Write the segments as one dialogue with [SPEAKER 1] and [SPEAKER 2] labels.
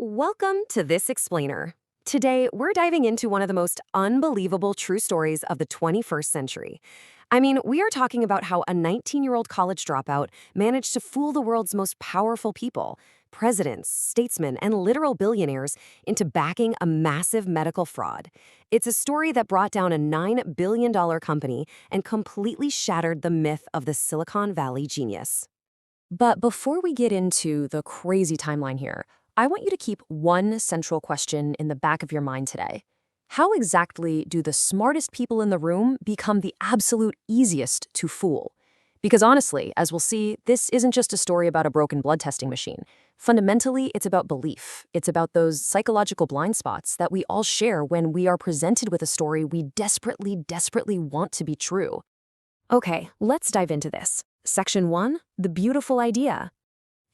[SPEAKER 1] Welcome to This Explainer. Today, we're diving into one of the most unbelievable true stories of the 21st century. We are talking about how a 19-year-old college dropout managed to fool the world's most powerful people, presidents, statesmen, and literal billionaires, into backing a massive medical fraud. It's a story that brought down a $9 billion company and completely shattered the myth of the Silicon Valley genius. But before we get into the crazy timeline here, I want you to keep one central question in the back of your mind today. How exactly do the smartest people in the room become the absolute easiest to fool? Because honestly, as we'll see, this isn't just a story about a broken blood testing machine. Fundamentally, it's about belief. It's about those psychological blind spots that we all share when we are presented with a story we desperately want to be true. Okay, let's dive into this. Section 1, the beautiful idea.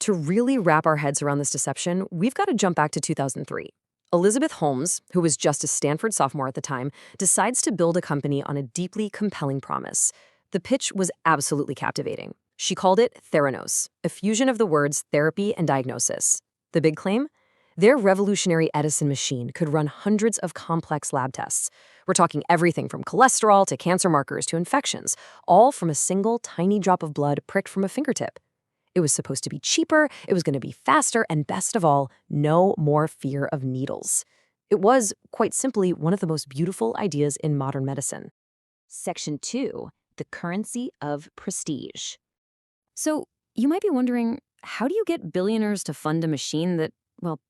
[SPEAKER 1] To really wrap our heads around this deception, we've got to jump back to 2003. Elizabeth Holmes, who was just a Stanford sophomore at the time, decides to build a company on a deeply compelling promise. The pitch was absolutely captivating. She called it Theranos, a fusion of the words therapy and diagnosis. The big claim? Their revolutionary Edison machine could run hundreds of complex lab tests. We're talking everything from cholesterol to cancer markers to infections, all from a single tiny drop of blood pricked from a fingertip. It was supposed to be cheaper, it was going to be faster, and best of all, no more fear of needles. It was, quite simply, one of the most beautiful ideas in modern medicine.
[SPEAKER 2] Section 2, the currency of prestige.
[SPEAKER 1] So, you might be wondering, how do you get billionaires to fund a machine that,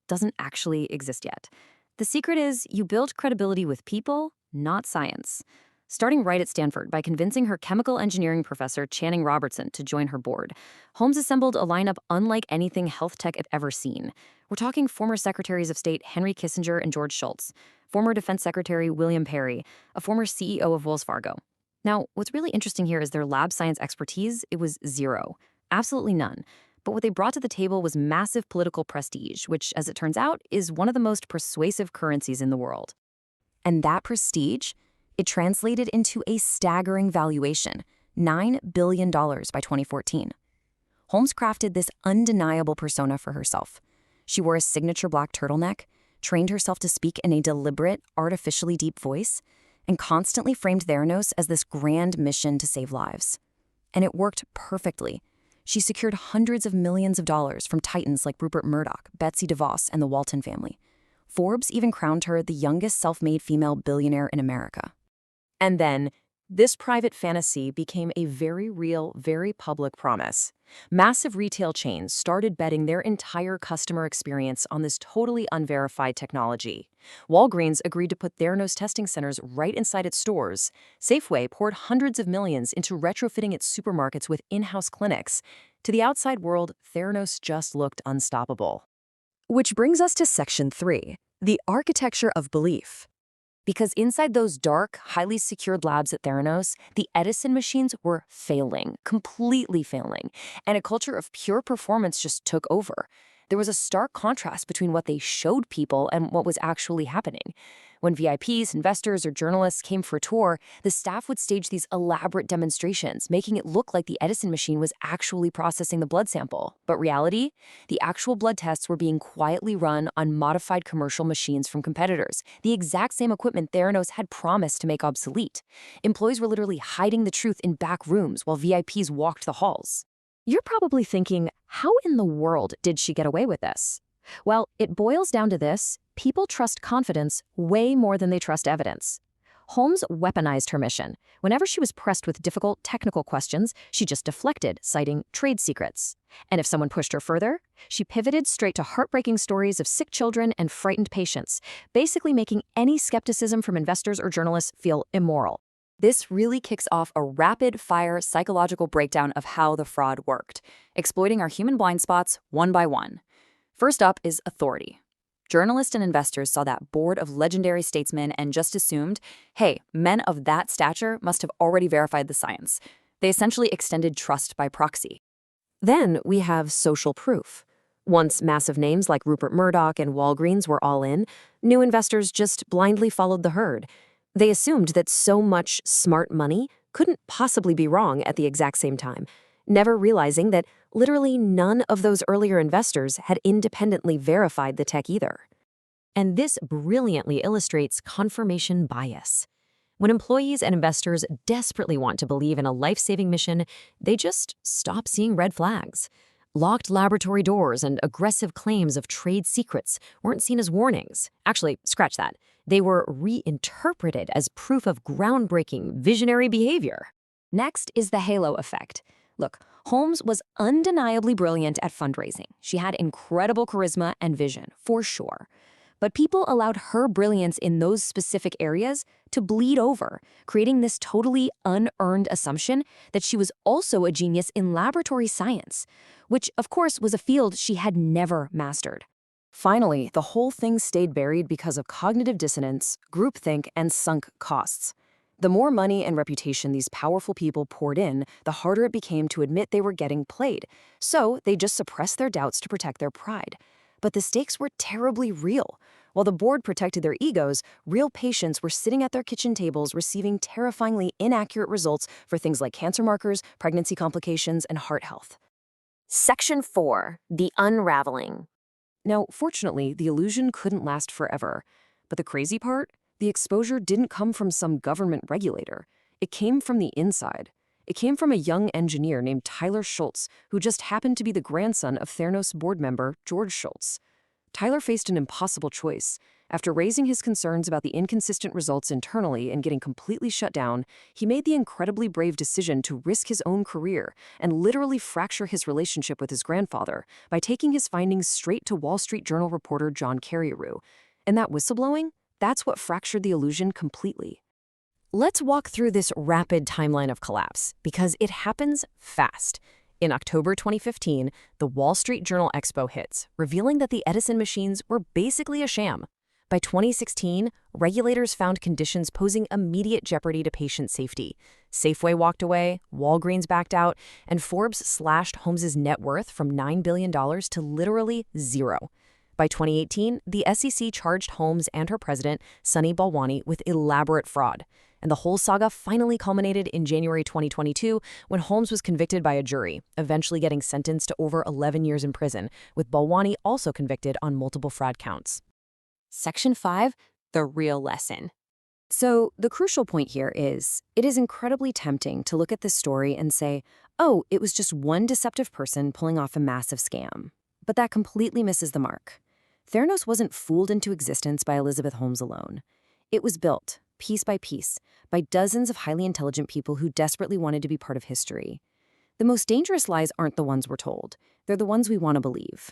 [SPEAKER 1] doesn't actually exist yet? The secret is you build credibility with people, not science. Starting right at Stanford by convincing her chemical engineering professor Channing Robertson to join her board, Holmes assembled a lineup unlike anything health tech had ever seen. We're talking former Secretaries of State Henry Kissinger and George Shultz, former Defense Secretary William Perry, a former CEO of Wells Fargo. Now, what's really interesting here is their lab science expertise. It was zero, absolutely none. But what they brought to the table was massive political prestige, which, as it turns out, is one of the most persuasive currencies in the world. And that prestige? It translated into a staggering valuation, $9 billion by 2014. Holmes crafted this undeniable persona for herself. She wore a signature black turtleneck, trained herself to speak in a deliberate, artificially deep voice, and constantly framed Theranos as this grand mission to save lives. And it worked perfectly. She secured hundreds of millions of dollars from titans like Rupert Murdoch, Betsy DeVos, and the Walton family. Forbes even crowned her the youngest self-made female billionaire in America. And then, this private fantasy became a very real, very public promise. Massive retail chains started betting their entire customer experience on this totally unverified technology. Walgreens agreed to put Theranos testing centers right inside its stores. Safeway poured hundreds of millions into retrofitting its supermarkets with in-house clinics. To the outside world, Theranos just looked unstoppable. Which brings us to Section 3, the architecture of belief. Because inside those dark, highly secured labs at Theranos, the Edison machines were failing, completely failing, and a culture of pure performance just took over. There was a stark contrast between what they showed people and what was actually happening. When VIPs, investors, or journalists came for a tour, the staff would stage these elaborate demonstrations, making it look like the Edison machine was actually processing the blood sample. But reality? The actual blood tests were being quietly run on modified commercial machines from competitors, the exact same equipment Theranos had promised to make obsolete. Employees were literally hiding the truth in back rooms while VIPs walked the halls. You're probably thinking, how in the world did she get away with this? Well, it boils down to this: people trust confidence way more than they trust evidence. Holmes weaponized her mission. Whenever she was pressed with difficult technical questions, she just deflected, citing trade secrets. And if someone pushed her further, she pivoted straight to heartbreaking stories of sick children and frightened patients, basically making any skepticism from investors or journalists feel immoral. This really kicks off a rapid-fire psychological breakdown of how the fraud worked, exploiting our human blind spots one by one. First up is authority. Journalists and investors saw that board of legendary statesmen and just assumed, hey, men of that stature must have already verified the science. They essentially extended trust by proxy. Then we have social proof. Once massive names like Rupert Murdoch and Walgreens were all in, new investors just blindly followed the herd. They assumed that so much smart money couldn't possibly be wrong at the exact same time, never realizing that Literally none of those earlier investors had independently verified the tech either.
[SPEAKER 2] And this brilliantly illustrates confirmation bias. When employees and investors desperately want to believe in a life-saving mission, they just stop seeing red flags. Locked laboratory doors and aggressive claims of trade secrets weren't seen as warnings. Actually, scratch that. They were reinterpreted as proof of groundbreaking, visionary behavior.
[SPEAKER 1] Next is the halo effect. Look, Holmes was undeniably brilliant at fundraising. She had incredible charisma and vision, for sure. But people allowed her brilliance in those specific areas to bleed over, creating this totally unearned assumption that she was also a genius in laboratory science, which, of course, was a field she had never mastered. Finally, the whole thing stayed buried because of cognitive dissonance, groupthink, and sunk costs. The more money and reputation these powerful people poured in, the harder it became to admit they were getting played. So they just suppressed their doubts to protect their pride. But the stakes were terribly real. While the board protected their egos, real patients were sitting at their kitchen tables receiving terrifyingly inaccurate results for things like cancer markers, pregnancy complications, and heart health. Section 4. The Unraveling. Now, fortunately, the illusion couldn't last forever. But the crazy part? The exposure didn't come from some government regulator. It came from the inside. It came from a young engineer named Tyler Schultz, who just happened to be the grandson of Theranos board member George Schultz. Tyler faced an impossible choice. After raising his concerns about the inconsistent results internally and getting completely shut down, he made the incredibly brave decision to risk his own career and literally fracture his relationship with his grandfather by taking his findings straight to Wall Street Journal reporter John Carreyrou. And that whistleblowing? That's what fractured the illusion completely. Let's walk through this rapid timeline of collapse, because it happens fast. In October 2015, the Wall Street Journal Expo hits, revealing that the Edison machines were basically a sham. By 2016, regulators found conditions posing immediate jeopardy to patient safety. Safeway walked away, Walgreens backed out, and Forbes slashed Holmes's net worth from $9 billion to literally zero. By 2018, the SEC charged Holmes and her president, Sunny Balwani, with elaborate fraud. And the whole saga finally culminated in January 2022 when Holmes was convicted by a jury, eventually getting sentenced to over 11 years in prison, with Balwani also convicted on multiple fraud counts.
[SPEAKER 2] Section 5. The real lesson.
[SPEAKER 1] So the crucial point here is, it is incredibly tempting to look at this story and say, oh, it was just one deceptive person pulling off a massive scam. But that completely misses the mark. Theranos wasn't fooled into existence by Elizabeth Holmes alone. It was built, piece by piece, by dozens of highly intelligent people who desperately wanted to be part of history. The most dangerous lies aren't the ones we're told. They're the ones we want to believe.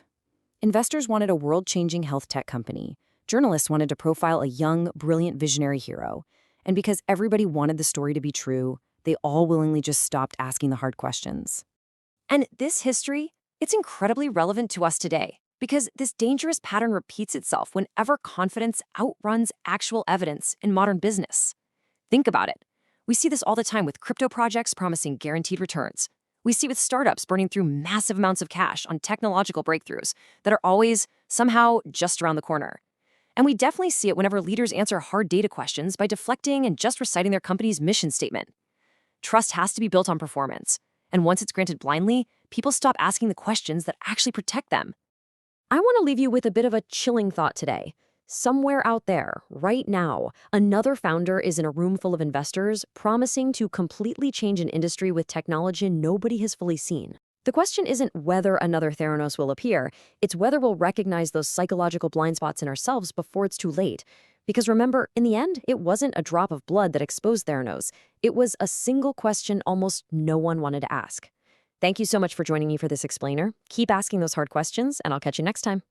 [SPEAKER 1] Investors wanted a world-changing health tech company. Journalists wanted to profile a young, brilliant visionary hero. And because everybody wanted the story to be true, they all willingly just stopped asking the hard questions. And this history, it's incredibly relevant to us today, because this dangerous pattern repeats itself whenever confidence outruns actual evidence in modern business. Think about it. We see this all the time with crypto projects promising guaranteed returns. We see it with startups burning through massive amounts of cash on technological breakthroughs that are always, somehow, just around the corner. And we definitely see it whenever leaders answer hard data questions by deflecting and just reciting their company's mission statement. Trust has to be built on performance. And once it's granted blindly, people stop asking the questions that actually protect them. I want to leave you with a bit of a chilling thought today. Somewhere out there, right now, another founder is in a room full of investors promising to completely change an industry with technology nobody has fully seen. The question isn't whether another Theranos will appear, it's whether we'll recognize those psychological blind spots in ourselves before it's too late. Because remember, in the end, it wasn't a drop of blood that exposed Theranos. It was a single question almost no one wanted to ask. Thank you so much for joining me for this explainer. Keep asking those hard questions, and I'll catch you next time.